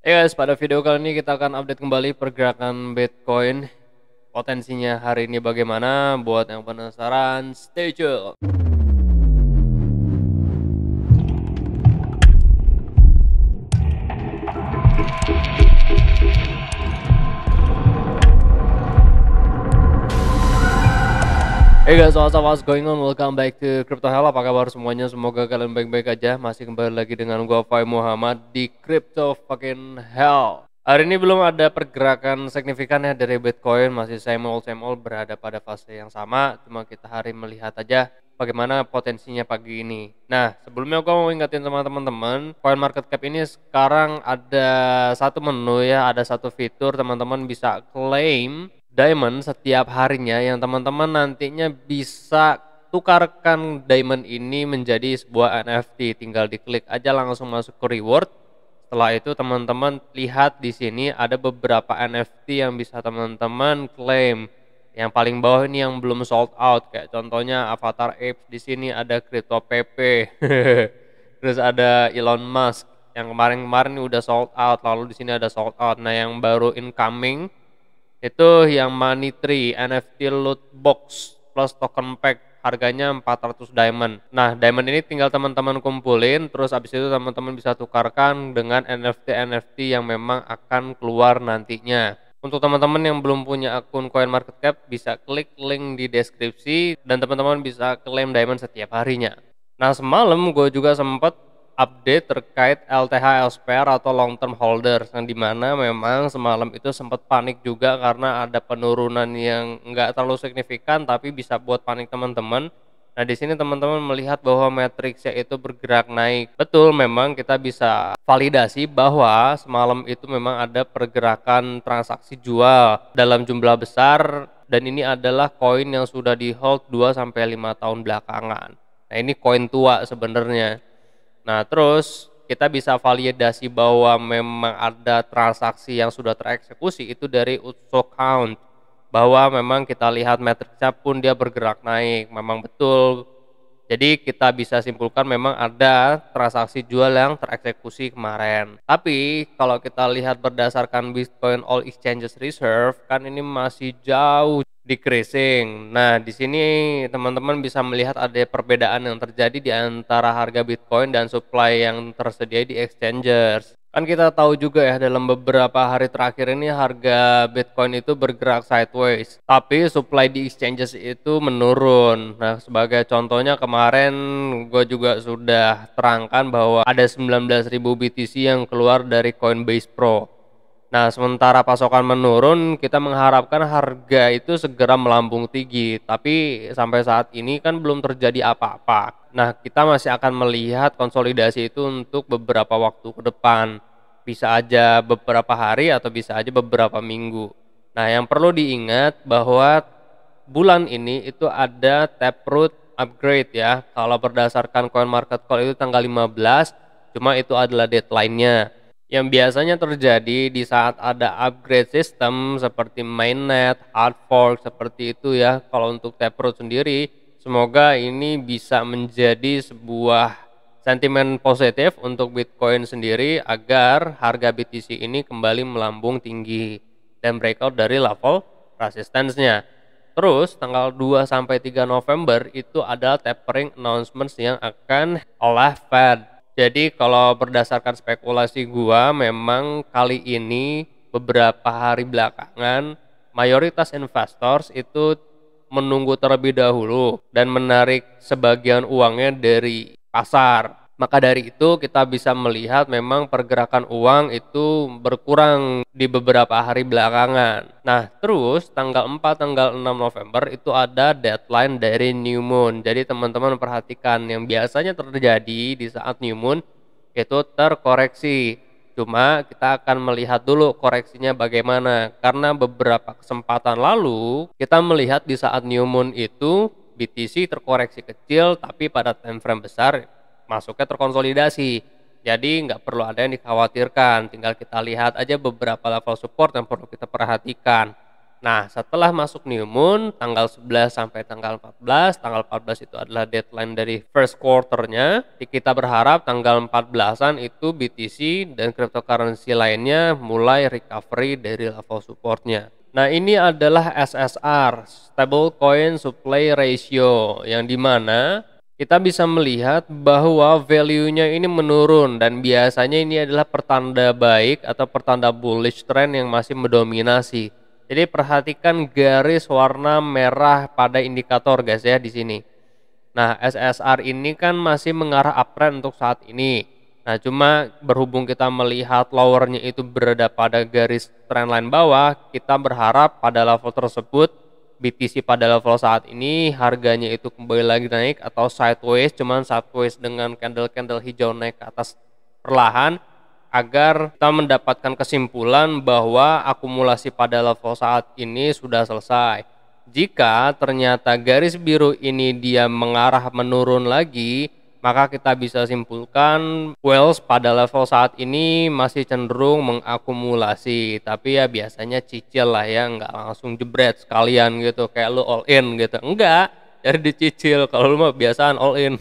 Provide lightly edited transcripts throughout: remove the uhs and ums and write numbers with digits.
Guys, pada video kali ini kita akan update kembali pergerakan Bitcoin. Potensinya hari ini bagaimana? Buat yang penasaran, stay tune. Hey guys, what's going on? Welcome back to Crypto Hell. Apa kabar semuanya? Semoga kalian baik-baik aja. Masih kembali lagi dengan gua Fai Muhammad di Crypto fucking Hell. Hari ini belum ada pergerakan signifikan ya dari Bitcoin, masih same old berada pada fase yang sama. Cuma kita hari melihat aja bagaimana potensinya pagi ini. Nah, sebelumnya gua mau ingetin teman-teman, CoinMarketCap ini sekarang ada satu menu ya, ada satu fitur teman-teman bisa claim diamond setiap harinya yang teman-teman nantinya bisa tukarkan diamond ini menjadi sebuah NFT. Tinggal diklik aja langsung masuk ke reward. Setelah itu teman-teman lihat di sini ada beberapa NFT yang bisa teman-teman claim. Yang paling bawah ini yang belum sold out, kayak contohnya Avatar Apes, di sini ada Crypto PP. Terus ada Elon Musk yang kemarin-kemarin udah sold out, lalu di sini ada sold out. Nah, yang baru incoming itu yang Money Tree NFT loot box plus token pack, harganya 400 diamond. Nah, diamond ini tinggal teman-teman kumpulin, terus abis itu teman-teman bisa tukarkan dengan NFT yang memang akan keluar nantinya. Untuk teman-teman yang belum punya akun CoinMarketCap, bisa klik link di deskripsi dan teman-teman bisa claim diamond setiap harinya. Nah, semalam gue juga sempat update terkait LTH LSPR atau long term holders, yang dimana memang semalam itu sempat panik juga karena ada penurunan yang nggak terlalu signifikan tapi bisa buat panik teman-teman. Nah, di sini teman-teman melihat bahwa matriksnya itu bergerak naik. Betul, memang kita bisa validasi bahwa semalam itu memang ada pergerakan transaksi jual dalam jumlah besar, dan ini adalah koin yang sudah di hold 2-5 tahun belakangan. Nah, ini koin tua sebenarnya. Nah, terus kita bisa validasi bahwa memang ada transaksi yang sudah tereksekusi itu dari UTSO count, bahwa memang kita lihat matriksnya pun dia bergerak naik, memang betul. Jadi kita bisa simpulkan memang ada transaksi jual yang tereksekusi kemarin. Tapi kalau kita lihat berdasarkan Bitcoin All Exchanges Reserve, kan ini masih jauh decreasing. Nah, di sini teman-teman bisa melihat ada perbedaan yang terjadi di antara harga Bitcoin dan supply yang tersedia di exchanges. Kan kita tahu juga ya, dalam beberapa hari terakhir ini harga Bitcoin itu bergerak sideways, tapi supply di exchanges itu menurun. Nah, sebagai contohnya kemarin gue juga sudah terangkan bahwa ada 19.000 BTC yang keluar dari Coinbase Pro. Nah, sementara pasokan menurun, kita mengharapkan harga itu segera melambung tinggi, tapi sampai saat ini kan belum terjadi apa-apa. Nah, kita masih akan melihat konsolidasi itu untuk beberapa waktu ke depan. Bisa aja beberapa hari atau bisa aja beberapa minggu. Nah, yang perlu diingat bahwa bulan ini itu ada Taproot upgrade ya. Kalau berdasarkan CoinMarketCap itu tanggal 15, cuma itu adalah deadline-nya. Yang biasanya terjadi di saat ada upgrade sistem seperti mainnet, hard fork, seperti itu ya. Kalau untuk Taproot sendiri, semoga ini bisa menjadi sebuah sentimen positif untuk Bitcoin sendiri agar harga BTC ini kembali melambung tinggi dan breakout dari level resistance-nya. Terus tanggal 2-3 November itu ada tapering announcements yang akan oleh Fed. Jadi kalau berdasarkan spekulasi gua, memang kali ini beberapa hari belakangan mayoritas investors itu menunggu terlebih dahulu dan menarik sebagian uangnya dari pasar. Maka dari itu kita bisa melihat memang pergerakan uang itu berkurang di beberapa hari belakangan. Nah, terus tanggal 4, tanggal 6 November itu ada deadline dari New Moon. Jadi teman-teman perhatikan, yang biasanya terjadi di saat New Moon itu terkoreksi. Cuma kita akan melihat dulu koreksinya bagaimana, karena beberapa kesempatan lalu kita melihat di saat New Moon itu BTC terkoreksi kecil tapi pada time frame besar masuknya terkonsolidasi. Jadi nggak perlu ada yang dikhawatirkan, tinggal kita lihat aja beberapa level support yang perlu kita perhatikan. Nah, setelah masuk new moon tanggal 11 sampai tanggal 14 itu adalah deadline dari first quarter-nya. Kita berharap tanggal 14-an itu BTC dan cryptocurrency lainnya mulai recovery dari level support-nya. Nah, ini adalah SSR, Stable Coin Supply Ratio, yang dimana kita bisa melihat bahwa value-nya ini menurun dan biasanya ini adalah pertanda baik atau pertanda bullish trend yang masih mendominasi. Jadi perhatikan garis warna merah pada indikator guys ya di sini. Nah, SSR ini kan masih mengarah uptrend untuk saat ini. Nah, cuma berhubung kita melihat lowernya itu berada pada garis trendline bawah, kita berharap pada level tersebut BTC pada level saat ini harganya itu kembali lagi naik atau sideways, cuman sideways dengan candle-candle hijau naik ke atas perlahan, agar kita mendapatkan kesimpulan bahwa akumulasi pada level saat ini sudah selesai. Jika ternyata garis biru ini dia mengarah menurun lagi, maka kita bisa simpulkan Wells pada level saat ini masih cenderung mengakumulasi. Tapi ya biasanya cicil lah ya, nggak langsung jebret sekalian gitu, kayak lu all in gitu. Enggak, jadi dicicil. Kalau lu mah biasaan all in.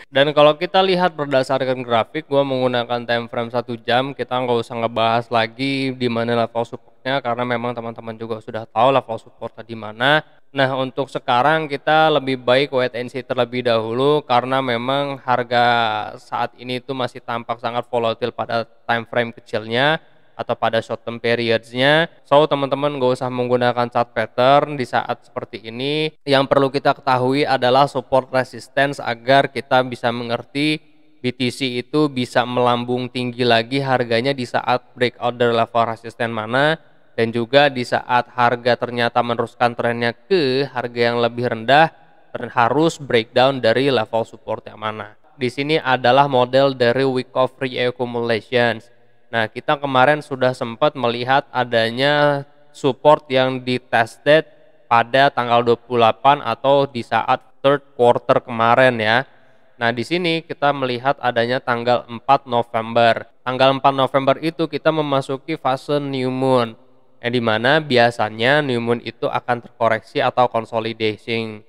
Dan kalau kita lihat berdasarkan grafik, gua menggunakan time frame 1 jam, kita nggak usah ngebahas lagi di mana level supportnya karena memang teman-teman juga sudah tahu level supportnya di mana. Nah, untuk sekarang kita lebih baik wait and see terlebih dahulu karena memang harga saat ini itu masih tampak sangat volatil pada time frame kecilnya atau pada short term periods-nya. So, teman-teman gak usah menggunakan chart pattern di saat seperti ini. Yang perlu kita ketahui adalah support resistance agar kita bisa mengerti BTC itu bisa melambung tinggi lagi harganya di saat breakout dari level resisten mana, dan juga di saat harga ternyata meneruskan trennya ke harga yang lebih rendah, harus breakdown dari level support yang mana. Di sini adalah model dari week of reaccumulations. Nah, kita kemarin sudah sempat melihat adanya support yang ditested pada tanggal 28 atau di saat third quarter kemarin ya. Nah, di sini kita melihat adanya tanggal 4 November. Tanggal 4 November itu kita memasuki fase new moon, yang dimana biasanya new moon itu akan terkoreksi atau consolidation.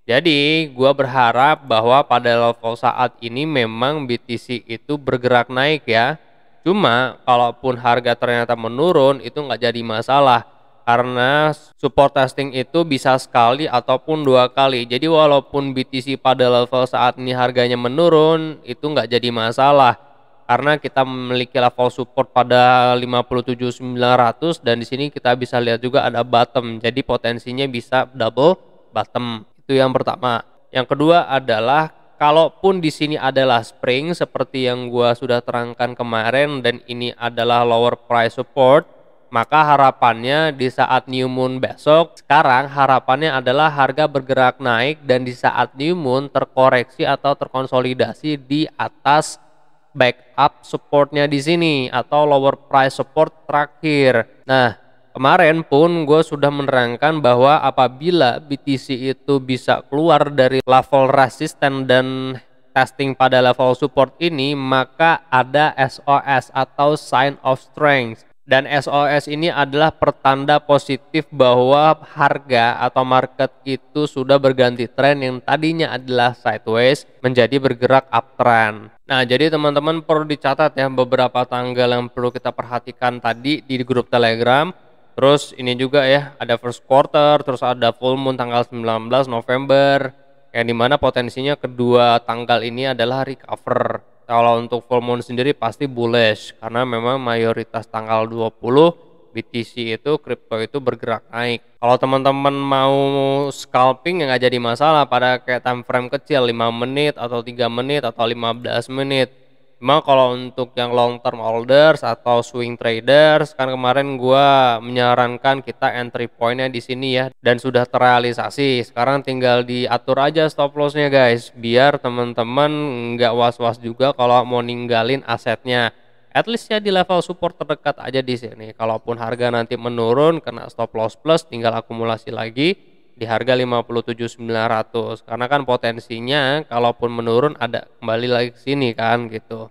Jadi, gua berharap bahwa pada level saat ini memang BTC itu bergerak naik ya. Cuma, kalaupun harga ternyata menurun, itu nggak jadi masalah. Karena support testing itu bisa sekali ataupun 2 kali. Jadi, walaupun BTC pada level saat ini harganya menurun, itu nggak jadi masalah. Karena kita memiliki level support pada 57.900 dan di sini kita bisa lihat juga ada bottom. Jadi, potensinya bisa double bottom. Itu yang pertama. Yang kedua adalah kalaupun di sini adalah spring seperti yang gua sudah terangkan kemarin dan ini adalah lower price support, maka harapannya di saat new moon besok, sekarang harapannya adalah harga bergerak naik dan di saat new moon terkoreksi atau terkonsolidasi di atas backup supportnya di sini atau lower price support terakhir. Nah, kemarin pun gue sudah menerangkan bahwa apabila BTC itu bisa keluar dari level resisten dan testing pada level support ini, maka ada SOS atau sign of strength. Dan SOS ini adalah pertanda positif bahwa harga atau market itu sudah berganti tren yang tadinya adalah sideways menjadi bergerak uptrend. Nah, jadi teman-teman perlu dicatat ya beberapa tanggal yang perlu kita perhatikan tadi di grup Telegram. Terus ini juga ya, ada first quarter, terus ada full moon tanggal 19 November, yang dimana potensinya kedua tanggal ini adalah recover. Kalau untuk full moon sendiri pasti bullish, karena memang mayoritas tanggal 20 BTC itu, kripto itu bergerak naik. Kalau teman-teman mau scalping ya nggak jadi masalah pada kayak time frame kecil 5 menit atau 3 menit atau 15 menit. Cuma kalau untuk yang long term holders atau swing traders, kan kemarin gua menyarankan kita entry pointnya di sini ya, dan sudah terrealisasi. Sekarang tinggal diatur aja stop lossnya guys, biar teman-teman nggak was-was juga kalau mau ninggalin asetnya. At least ya di level support terdekat aja di sini. Kalaupun harga nanti menurun kena stop loss plus, tinggal akumulasi lagi di harga 57.900, karena kan potensinya kalaupun menurun ada kembali lagi ke sini kan gitu.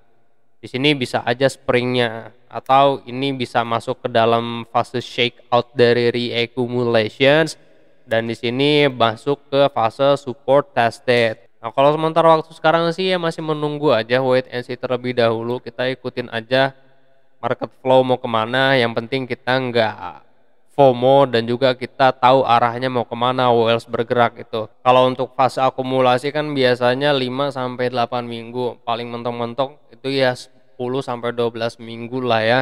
Di sini bisa aja springnya atau ini bisa masuk ke dalam fase shakeout dari reaccumulations, dan di sini masuk ke fase support tested. Nah, kalau sementara waktu sekarang sih ya masih menunggu aja, wait and see terlebih dahulu. Kita ikutin aja market flow mau kemana, yang penting kita nggak FOMO dan juga kita tahu arahnya mau kemana, whales bergerak itu. Kalau untuk fase akumulasi kan biasanya 5 sampai 8 minggu, paling mentok-mentok itu ya 10 sampai 12 minggu lah ya.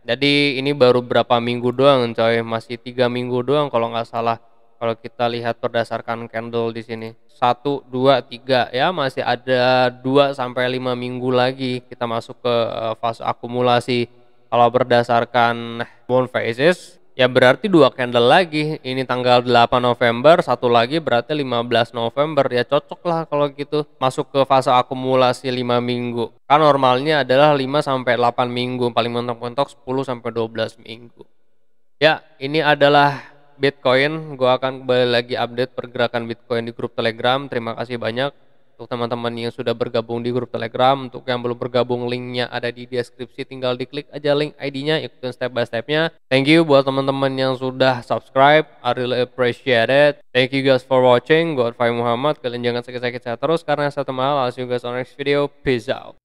Jadi ini baru berapa minggu doang coy, masih 3 minggu doang kalau nggak salah. Kalau kita lihat berdasarkan candle di sini 1, 2, 3 ya, masih ada 2 sampai 5 minggu lagi kita masuk ke fase akumulasi. Kalau berdasarkan bond phases ya berarti 2 candle lagi. Ini tanggal 8 November, satu lagi berarti 15 November. Ya cocok lah kalau gitu masuk ke fase akumulasi 5 minggu. Kan normalnya adalah 5 sampai 8 minggu, paling mentok-mentok 10 sampai 12 minggu. Ya, ini adalah Bitcoin. Gua akan kembali lagi update pergerakan Bitcoin di grup Telegram. Terima kasih banyak untuk teman-teman yang sudah bergabung di grup Telegram. Untuk yang belum bergabung, linknya ada di deskripsi, tinggal diklik aja link ID-nya, ikutin step by step-nya. Thank you buat teman-teman yang sudah subscribe, I really appreciate it. Thank you guys for watching. Gua Fai Muhammad. Kalian jangan sakit-sakit sehat terus karena satu mahal. I'll see you guys on next video. Peace out.